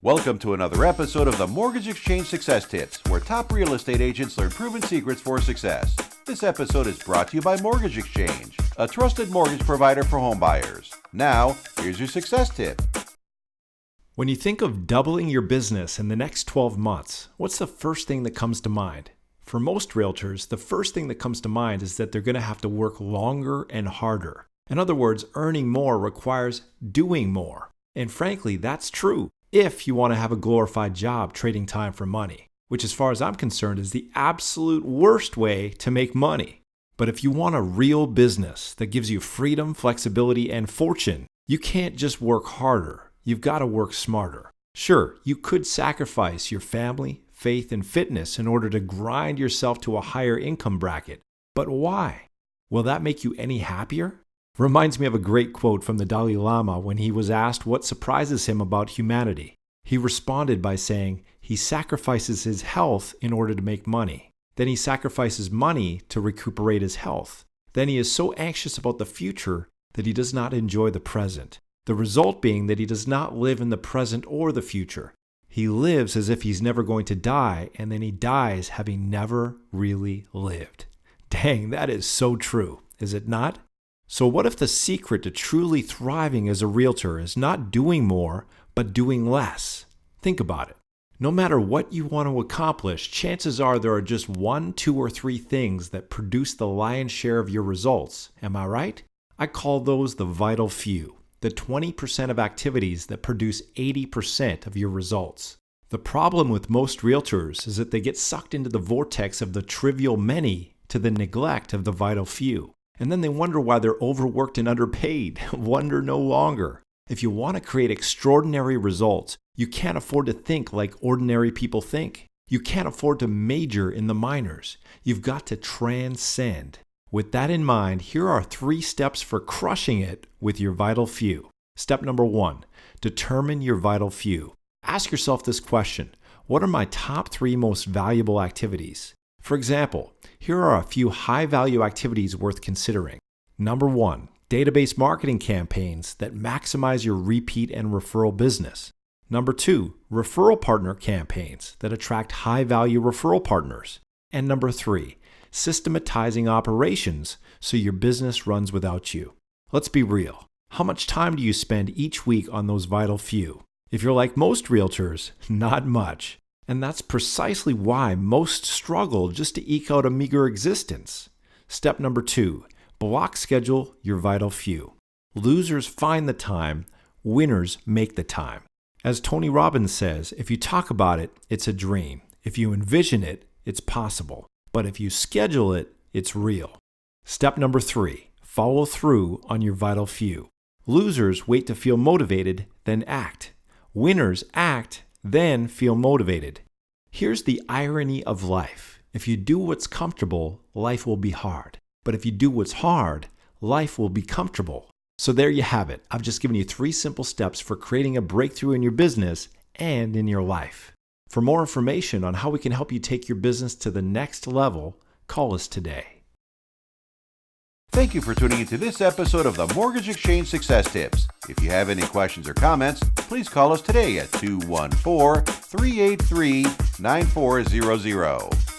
Welcome to another episode of the Mortgage Exchange Success Tips, where top real estate agents learn proven secrets for success. This episode is brought to you by Mortgage Exchange, a trusted mortgage provider for home buyers. Now, here's your success tip. When you think of doubling your business in the next 12 months, what's the first thing that comes to mind? For most realtors, the first thing that comes to mind is that they're going to have to work longer and harder. In other words, earning more requires doing more. And frankly, that's true if you want to have a glorified job trading time for money, which as far as I'm concerned is the absolute worst way to make money. But if you want a real business that gives you freedom, flexibility, and fortune, you can't just work harder. You've got to work smarter. Sure, you could sacrifice your family, faith, and fitness in order to grind yourself to a higher income bracket. But why? Will that make you any happier? Reminds me of a great quote from the Dalai Lama when he was asked what surprises him about humanity. He responded by saying he sacrifices his health in order to make money. Then he sacrifices money to recuperate his health. Then he is so anxious about the future that he does not enjoy the present. The result being that he does not live in the present or the future. He lives as if he's never going to die, and then he dies having never really lived. Dang, that is so true, is it not? So what if the secret to truly thriving as a realtor is not doing more, but doing less? Think about it. No matter what you want to accomplish, chances are there are just 1, 2, or 3 things that produce the lion's share of your results. Am I right? I call those the vital few, the 20% of activities that produce 80% of your results. The problem with most realtors is that they get sucked into the vortex of the trivial many to the neglect of the vital few. And then they wonder why they're overworked and underpaid. Wonder no longer. If you want to create extraordinary results, you can't afford to think like ordinary people think. You can't afford to major in the minors. You've got to transcend. With that in mind, here are 3 steps for crushing it with your vital few. Step number 1, determine your vital few. Ask yourself this question: what are my top 3 most valuable activities? For example, here are a few high-value activities worth considering. Number 1, database marketing campaigns that maximize your repeat and referral business. Number 2, referral partner campaigns that attract high-value referral partners. And number 3, systematizing operations so your business runs without you. Let's be real. How much time do you spend each week on those vital few? If you're like most realtors, not much. And that's precisely why most struggle just to eke out a meager existence. Step number 2, block schedule your vital few. Losers find the time, winners make the time. As Tony Robbins says, if you talk about it, it's a dream. If you envision it, it's possible. But if you schedule it, it's real. Step number 3, follow through on your vital few. Losers wait to feel motivated, then act. Winners act, then feel motivated. Here's the irony of life. If you do what's comfortable, life will be hard. But if you do what's hard, life will be comfortable. So there you have it. I've just given you 3 simple steps for creating a breakthrough in your business and in your life. For more information on how we can help you take your business to the next level, call us today. Thank you for tuning into this episode of the Mortgage Exchange Success Tips. If you have any questions or comments, please call us today at 214-383-9400.